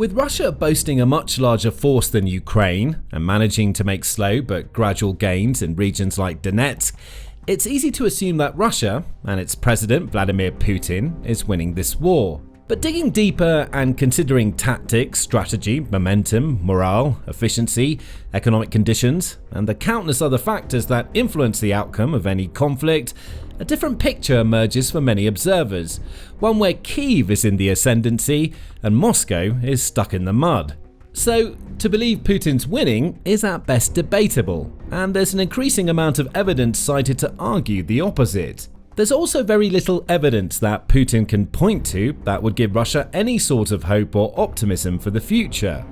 With Russia boasting a much larger force than Ukraine and managing to make slow but gradual gains in regions like Donetsk, it's easy to assume that Russia and its president Vladimir Putin is winning this war. But digging deeper and considering tactics, strategy, momentum, morale, efficiency, economic conditions, and the countless other factors that influence the outcome of any conflict, a different picture emerges for many observers, one where Kyiv is in the ascendancy and Moscow is stuck in the mud. So, to believe Putin's winning is at best debatable, and there's an increasing amount of evidence cited to argue the opposite. There's also very little evidence that Putin can point to that would give Russia any sort of hope or optimism for the future.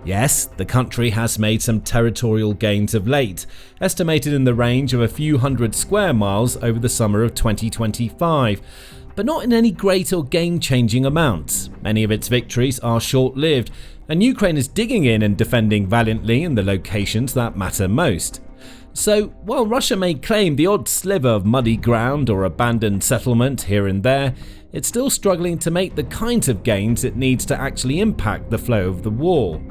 Yes, the country has made some territorial gains of late, estimated in the range of a few hundred square miles over the summer of 2025, but not in any great or game-changing amounts. Many of its victories are short-lived, and Ukraine is digging in and defending valiantly in the locations that matter most. So, while Russia may claim the odd sliver of muddy ground or abandoned settlement here and there, it's still struggling to make the kinds of gains it needs to actually impact the flow of the war.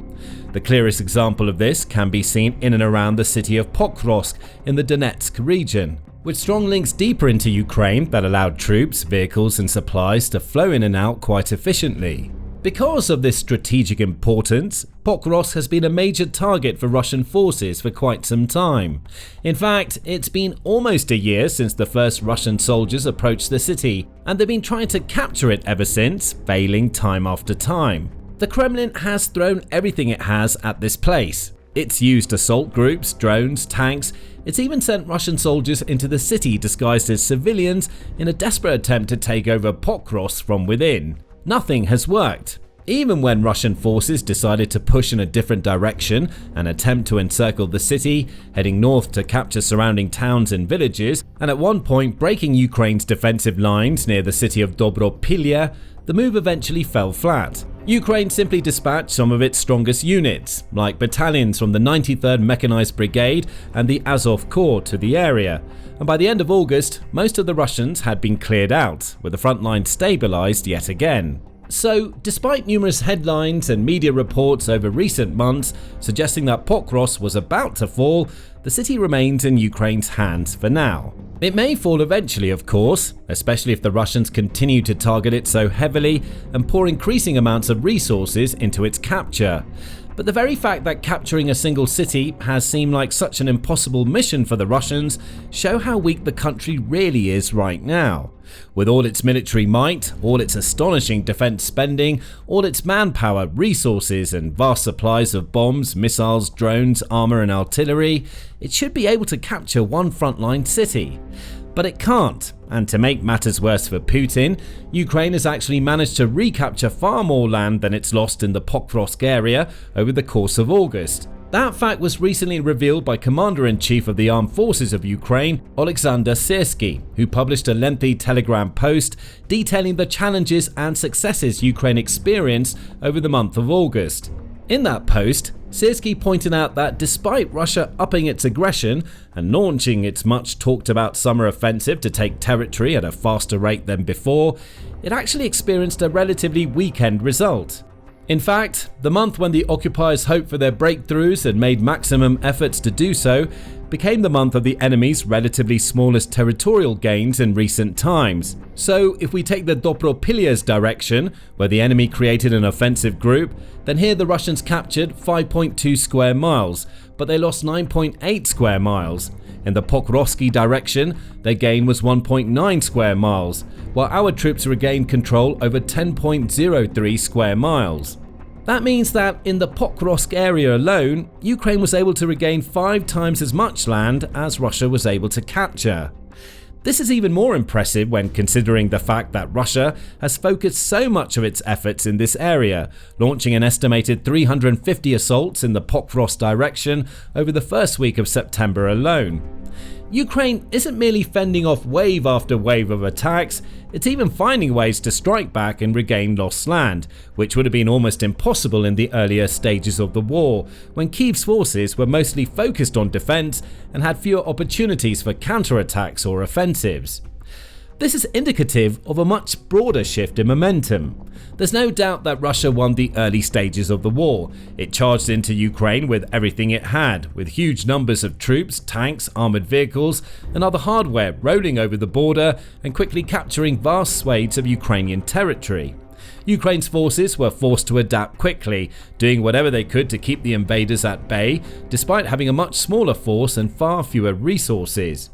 The clearest example of this can be seen in and around the city of Pokrovsk in the Donetsk region, with strong links deeper into Ukraine that allowed troops, vehicles and supplies to flow in and out quite efficiently. Because of this strategic importance, Pokrovsk has been a major target for Russian forces for quite some time. In fact, it's been almost a year since the first Russian soldiers approached the city, and they've been trying to capture it ever since, failing time after time. The Kremlin has thrown everything it has at this place. It's used assault groups, drones, tanks. It's even sent Russian soldiers into the city disguised as civilians in a desperate attempt to take over Pokrovsk from within. Nothing has worked. Even when Russian forces decided to push in a different direction and attempt to encircle the city, heading north to capture surrounding towns and villages, and at one point breaking Ukraine's defensive lines near the city of Dobropilya, the move eventually fell flat. Ukraine simply dispatched some of its strongest units, like battalions from the 93rd Mechanized Brigade and the Azov Corps, to the area, and by the end of August, most of the Russians had been cleared out, with the front line stabilized yet again. So, despite numerous headlines and media reports over recent months suggesting that Pokrovsk was about to fall, the city remains in Ukraine's hands for now. It may fall eventually, of course, especially if the Russians continue to target it so heavily and pour increasing amounts of resources into its capture. But the very fact that capturing a single city has seemed like such an impossible mission for the Russians show how weak the country really is right now. With all its military might, all its astonishing defense spending, all its manpower, resources and vast supplies of bombs, missiles, drones, armor and artillery, it should be able to capture one frontline city. But it can't, and to make matters worse for Putin, Ukraine has actually managed to recapture far more land than it's lost in the Pokrovsk area over the course of August. That fact was recently revealed by Commander-in-Chief of the Armed Forces of Ukraine, Oleksandr Syrskyi, who published a lengthy Telegram post detailing the challenges and successes Ukraine experienced over the month of August. In that post, Syrskyi pointed out that despite Russia upping its aggression and launching its much talked about summer offensive to take territory at a faster rate than before, it actually experienced a relatively weak end result. In fact, the month when the occupiers hoped for their breakthroughs and made maximum efforts to do so became the month of the enemy's relatively smallest territorial gains in recent times. So if we take the Dobropilya's direction, where the enemy created an offensive group, then here the Russians captured 5.2 square miles, but they lost 9.8 square miles. In the Pokrovsky direction, their gain was 1.9 square miles, while our troops regained control over 10.03 square miles. That means that in the Pokrovsk area alone, Ukraine was able to regain 5 times as much land as Russia was able to capture. This is even more impressive when considering the fact that Russia has focused so much of its efforts in this area, launching an estimated 350 assaults in the Pokrovsk direction over the first week of September alone. Ukraine isn't merely fending off wave after wave of attacks, it's even finding ways to strike back and regain lost land, which would have been almost impossible in the earlier stages of the war, when Kyiv's forces were mostly focused on defense and had fewer opportunities for counterattacks or offensives. This is indicative of a much broader shift in momentum. There's no doubt that Russia won the early stages of the war. It charged into Ukraine with everything it had, with huge numbers of troops, tanks, armoured vehicles, and other hardware rolling over the border and quickly capturing vast swathes of Ukrainian territory. Ukraine's forces were forced to adapt quickly, doing whatever they could to keep the invaders at bay, despite having a much smaller force and far fewer resources.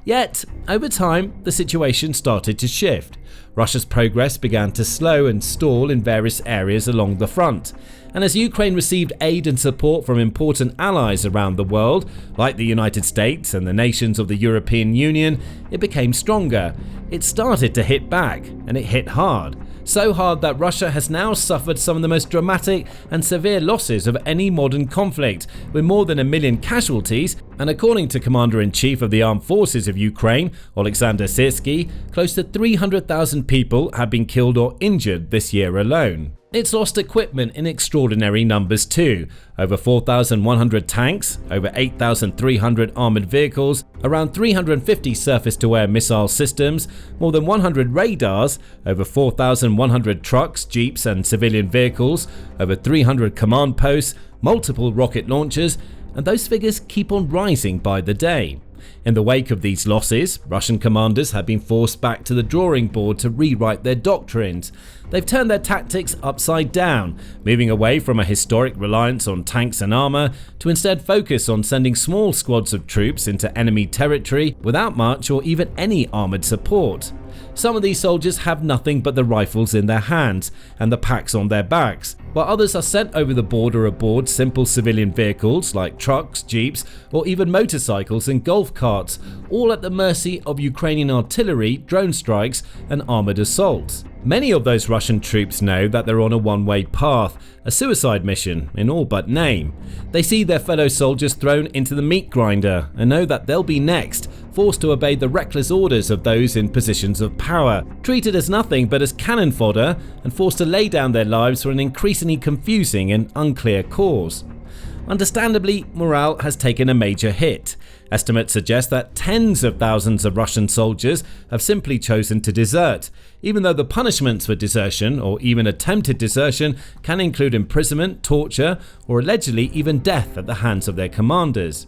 Yet, over time, the situation started to shift. Russia's progress began to slow and stall in various areas along the front. And as Ukraine received aid and support from important allies around the world, like the United States and the nations of the European Union, it became stronger. It started to hit back, and it hit hard. So hard that Russia has now suffered some of the most dramatic and severe losses of any modern conflict, with more than 1 million casualties, and according to Commander-in-Chief of the Armed Forces of Ukraine, Oleksandr Syrskyi, close to 300,000 people have been killed or injured this year alone. It's lost equipment in extraordinary numbers too. Over 4,100 tanks, over 8,300 armoured vehicles, around 350 surface-to-air missile systems, more than 100 radars, over 4,100 trucks, jeeps and civilian vehicles, over 300 command posts, multiple rocket launchers, and those figures keep on rising by the day. In the wake of these losses, Russian commanders have been forced back to the drawing board to rewrite their doctrines. They've turned their tactics upside down, moving away from a historic reliance on tanks and armour to instead focus on sending small squads of troops into enemy territory without much or even any armoured support. Some of these soldiers have nothing but the rifles in their hands and the packs on their backs, while others are sent over the border aboard simple civilian vehicles like trucks, jeeps, or even motorcycles and golf carts, all at the mercy of Ukrainian artillery, drone strikes, and armoured assaults. Many of those Russian troops know that they're on a one-way path, a suicide mission in all but name. They see their fellow soldiers thrown into the meat grinder and know that they'll be next, forced to obey the reckless orders of those in positions of power, treated as nothing but as cannon fodder, and forced to lay down their lives for an increasingly confusing and unclear cause. Understandably, morale has taken a major hit. Estimates suggest that tens of thousands of Russian soldiers have simply chosen to desert, even though the punishments for desertion or even attempted desertion can include imprisonment, torture, or allegedly even death at the hands of their commanders.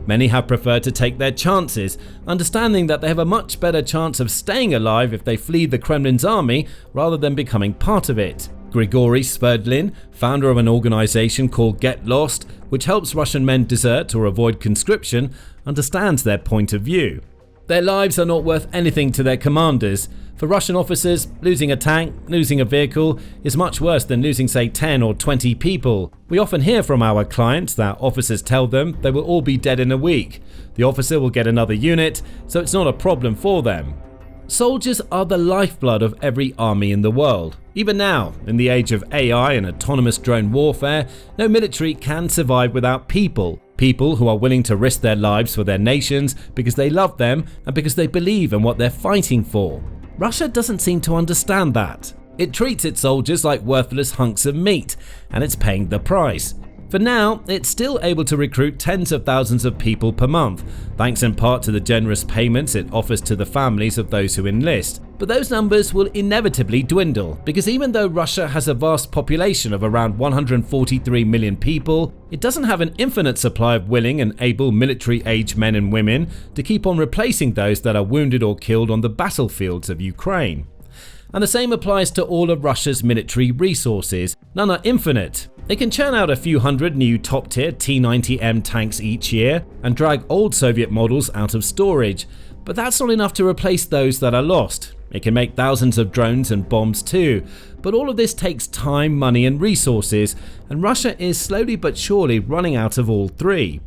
Many have preferred to take their chances, understanding that they have a much better chance of staying alive if they flee the Kremlin's army rather than becoming part of it. Grigory Sverdlin, founder of an organization called Get Lost, which helps Russian men desert or avoid conscription, understands their point of view. Their lives are not worth anything to their commanders. For Russian officers, losing a tank, losing a vehicle is much worse than losing, say, 10 or 20 people. We often hear from our clients that officers tell them they will all be dead in a week. The officer will get another unit, so it's not a problem for them. Soldiers are the lifeblood of every army in the world. Even now, in the age of AI and autonomous drone warfare, no military can survive without people. People who are willing to risk their lives for their nations because they love them and because they believe in what they're fighting for. Russia doesn't seem to understand that. It treats its soldiers like worthless hunks of meat, and it's paying the price. For now, it's still able to recruit tens of thousands of people per month, thanks in part to the generous payments it offers to the families of those who enlist. But those numbers will inevitably dwindle, because even though Russia has a vast population of around 143 million people, it doesn't have an infinite supply of willing and able military-age men and women to keep on replacing those that are wounded or killed on the battlefields of Ukraine. And the same applies to all of Russia's military resources. None are infinite. It can churn out a few hundred new top-tier T-90M tanks each year and drag old Soviet models out of storage, but that's not enough to replace those that are lost. It can make thousands of drones and bombs too, but all of this takes time, money and resources, and Russia is slowly but surely running out of all three.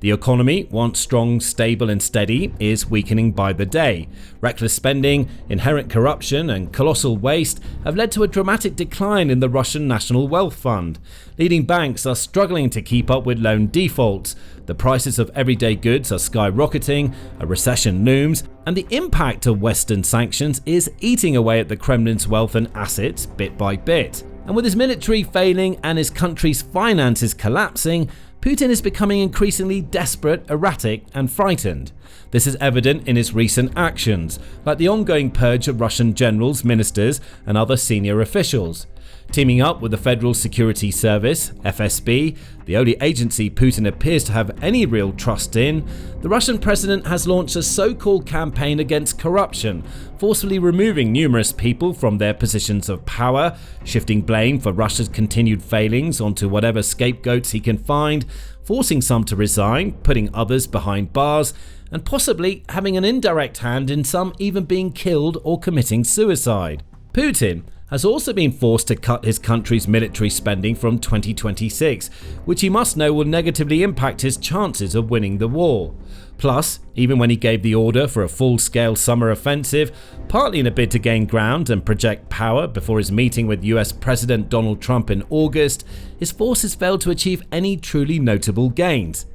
The economy, once strong, stable and steady, is weakening by the day. Reckless spending, inherent corruption and colossal waste have led to a dramatic decline in the Russian National Wealth Fund. Leading banks are struggling to keep up with loan defaults. The prices of everyday goods are skyrocketing, a recession looms, and the impact of Western sanctions is eating away at the Kremlin's wealth and assets bit by bit. And with his military failing and his country's finances collapsing, Putin is becoming increasingly desperate, erratic, and frightened. This is evident in his recent actions, like the ongoing purge of Russian generals, ministers, and other senior officials. Teaming up with the Federal Security Service, FSB, the only agency Putin appears to have any real trust in, the Russian president has launched a so-called campaign against corruption, forcefully removing numerous people from their positions of power, shifting blame for Russia's continued failings onto whatever scapegoats he can find, forcing some to resign, putting others behind bars, and possibly having an indirect hand in some even being killed or committing suicide. Putin has also been forced to cut his country's military spending from 2026, which he must know will negatively impact his chances of winning the war. Plus, even when he gave the order for a full-scale summer offensive, partly in a bid to gain ground and project power before his meeting with US President Donald Trump in August, his forces failed to achieve any truly notable gains.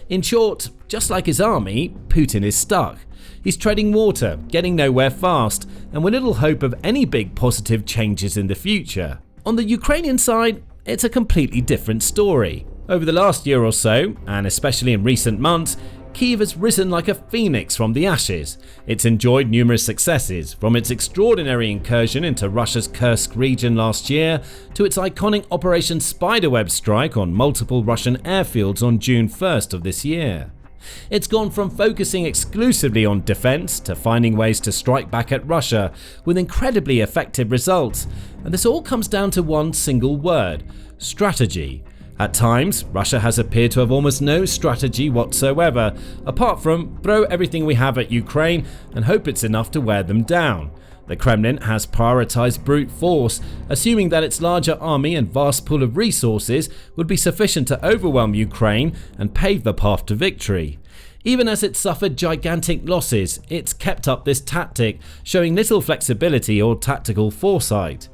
In short, just like his army, Putin is stuck. He's treading water, getting nowhere fast, and with little hope of any big positive changes in the future. On the Ukrainian side, it's a completely different story. Over the last year or so, and especially in recent months, Kyiv has risen like a phoenix from the ashes. It's enjoyed numerous successes, from its extraordinary incursion into Russia's Kursk region last year to its iconic Operation Spiderweb strike on multiple Russian airfields on June 1st of this year. It's gone from focusing exclusively on defense to finding ways to strike back at Russia with incredibly effective results, and this all comes down to one single word: strategy. At times, Russia has appeared to have almost no strategy whatsoever, apart from throw everything we have at Ukraine and hope it's enough to wear them down. The Kremlin has prioritized brute force, assuming that its larger army and vast pool of resources would be sufficient to overwhelm Ukraine and pave the path to victory. Even as it suffered gigantic losses, it's kept up this tactic, showing little flexibility or tactical foresight.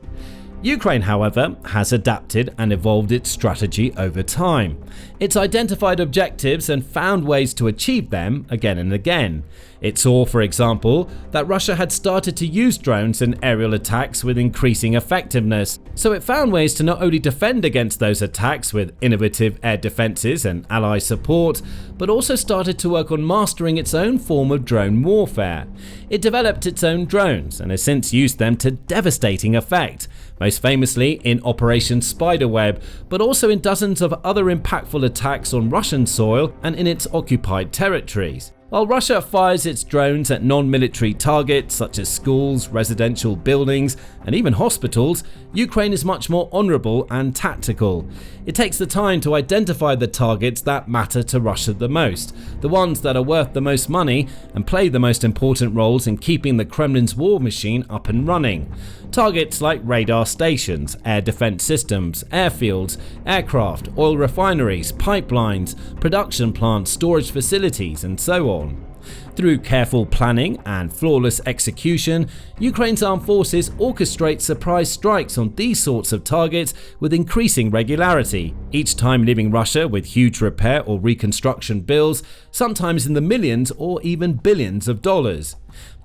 Ukraine, however, has adapted and evolved its strategy over time. It's identified objectives and found ways to achieve them again and again. It saw, for example, that Russia had started to use drones and aerial attacks with increasing effectiveness, so it found ways to not only defend against those attacks with innovative air defenses and ally support, but also started to work on mastering its own form of drone warfare. It developed its own drones and has since used them to devastating effect, most famously in Operation Spiderweb, but also in dozens of other impactful attacks on Russian soil and in its occupied territories. While Russia fires its drones at non-military targets such as schools, residential buildings, and even hospitals, Ukraine is much more honorable and tactical. It takes the time to identify the targets that matter to Russia the most, the ones that are worth the most money and play the most important roles in keeping the Kremlin's war machine up and running. Targets like radar stations, air defense systems, airfields, aircraft, oil refineries, pipelines, production plants, storage facilities, and so on. Through careful planning and flawless execution, Ukraine's armed forces orchestrate surprise strikes on these sorts of targets with increasing regularity, each time leaving Russia with huge repair or reconstruction bills, sometimes in the millions or even billions of dollars.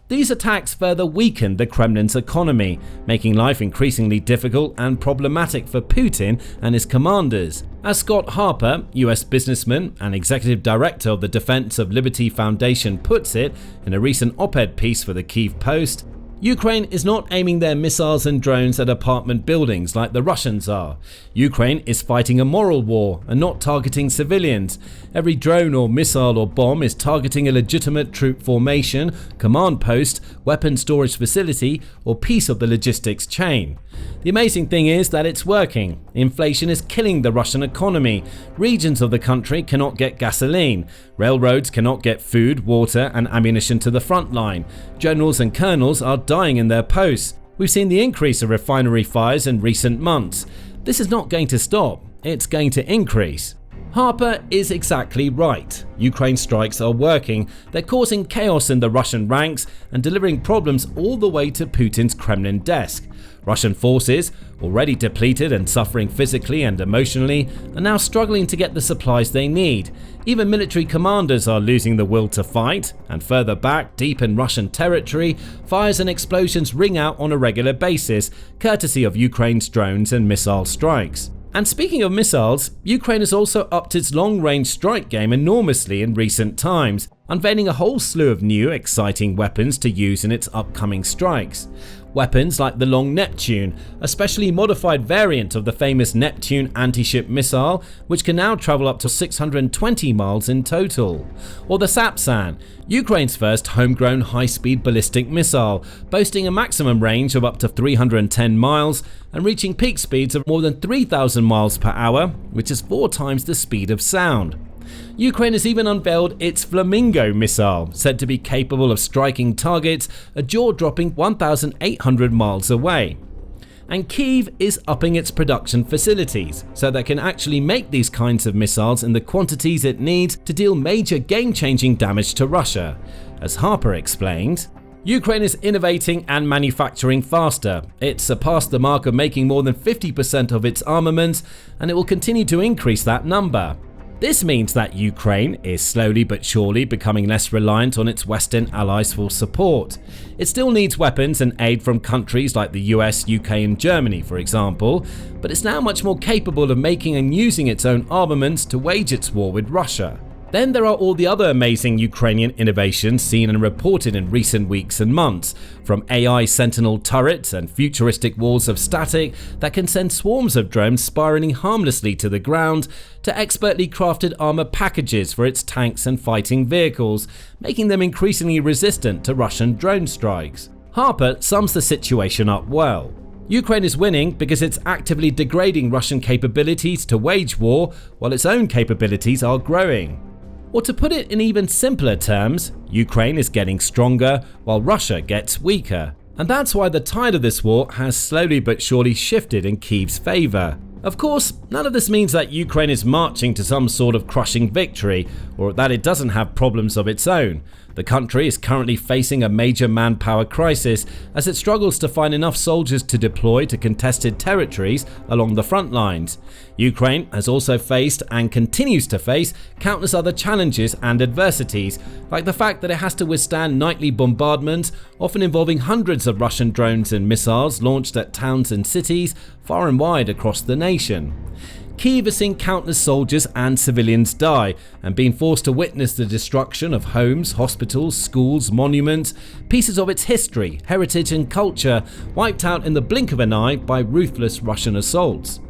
These attacks further weakened the Kremlin's economy, making life increasingly difficult and problematic for Putin and his commanders. As Scott Harper, US businessman and executive director of the Defense of Liberty Foundation, puts it in a recent op-ed piece for the Kyiv Post, Ukraine is not aiming their missiles and drones at apartment buildings like the Russians are. Ukraine is fighting a moral war and not targeting civilians. Every drone or missile or bomb is targeting a legitimate troop formation, command post, weapon storage facility, or piece of the logistics chain. The amazing thing is that it's working. Inflation is killing the Russian economy. Regions of the country cannot get gasoline. Railroads cannot get food, water, and ammunition to the front line. Generals and colonels are dying in their posts. We've seen the increase of refinery fires in recent months. This is not going to stop. It's going to increase. Harper is exactly right. Ukraine strikes are working. They're causing chaos in the Russian ranks and delivering problems all the way to Putin's Kremlin desk. Russian forces, already depleted and suffering physically and emotionally, are now struggling to get the supplies they need. Even military commanders are losing the will to fight, and further back, deep in Russian territory, fires and explosions ring out on a regular basis, courtesy of Ukraine's drones and missile strikes. And speaking of missiles, Ukraine has also upped its long-range strike game enormously in recent times, unveiling a whole slew of new, exciting weapons to use in its upcoming strikes. Weapons like the Long Neptune, a specially modified variant of the famous Neptune anti-ship missile, which can now travel up to 620 miles in total. Or the Sapsan, Ukraine's first homegrown high-speed ballistic missile, boasting a maximum range of up to 310 miles and reaching peak speeds of more than 3,000 miles per hour, which is 4 times the speed of sound. Ukraine has even unveiled its Flamingo missile, said to be capable of striking targets a jaw-dropping 1,800 miles away. And Kyiv is upping its production facilities so that it can actually make these kinds of missiles in the quantities it needs to deal major game-changing damage to Russia. As Harper explained, Ukraine is innovating and manufacturing faster. It surpassed the mark of making more than 50% of its armaments, and it will continue to increase that number. This means that Ukraine is slowly but surely becoming less reliant on its Western allies for support. It still needs weapons and aid from countries like the US, UK and Germany, for example, but it's now much more capable of making and using its own armaments to wage its war with Russia. Then there are all the other amazing Ukrainian innovations seen and reported in recent weeks and months, from AI sentinel turrets and futuristic walls of static that can send swarms of drones spiraling harmlessly to the ground, to expertly crafted armor packages for its tanks and fighting vehicles, making them increasingly resistant to Russian drone strikes. Harper sums the situation up well. Ukraine is winning because it's actively degrading Russian capabilities to wage war, while its own capabilities are growing. Or to put it in even simpler terms, Ukraine is getting stronger while Russia gets weaker. And that's why the tide of this war has slowly but surely shifted in Kyiv's favor. Of course, none of this means that Ukraine is marching to some sort of crushing victory, or that it doesn't have problems of its own. The country is currently facing a major manpower crisis as it struggles to find enough soldiers to deploy to contested territories along the front lines. Ukraine has also faced and continues to face countless other challenges and adversities, like the fact that it has to withstand nightly bombardments, often involving hundreds of Russian drones and missiles launched at towns and cities far and wide across the nation. Kyiv has seen countless soldiers and civilians die and been forced to witness the destruction of homes, hospitals, schools, monuments, pieces of its history, heritage and culture wiped out in the blink of an eye by ruthless Russian assaults.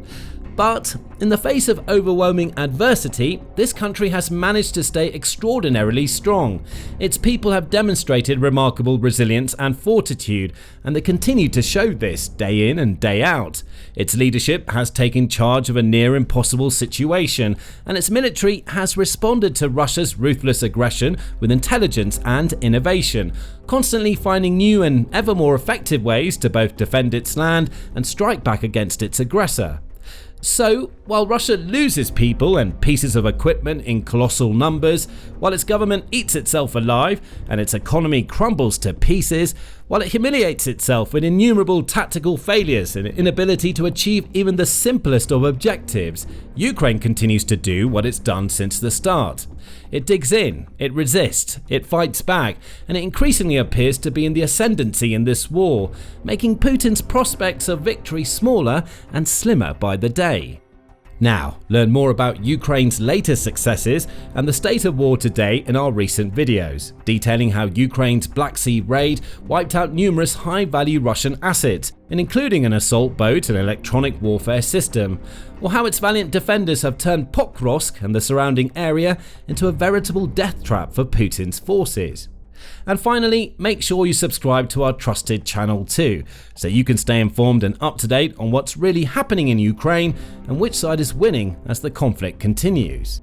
But in the face of overwhelming adversity, this country has managed to stay extraordinarily strong. Its people have demonstrated remarkable resilience and fortitude, and they continue to show this day in and day out. Its leadership has taken charge of a near impossible situation, and its military has responded to Russia's ruthless aggression with intelligence and innovation, constantly finding new and ever more effective ways to both defend its land and strike back against its aggressor. So, while Russia loses people and pieces of equipment in colossal numbers, while its government eats itself alive and its economy crumbles to pieces, while it humiliates itself with innumerable tactical failures and inability to achieve even the simplest of objectives, Ukraine continues to do what it's done since the start. It digs in, it resists, it fights back, and it increasingly appears to be in the ascendancy in this war, making Putin's prospects of victory smaller and slimmer by the day. Now, learn more about Ukraine's latest successes and the state of war today in our recent videos, detailing how Ukraine's Black Sea raid wiped out numerous high-value Russian assets, and including an assault boat and electronic warfare system, or how its valiant defenders have turned Pokrovsk and the surrounding area into a veritable death trap for Putin's forces. And finally, make sure you subscribe to our trusted channel too, so you can stay informed and up to date on what's really happening in Ukraine and which side is winning as the conflict continues.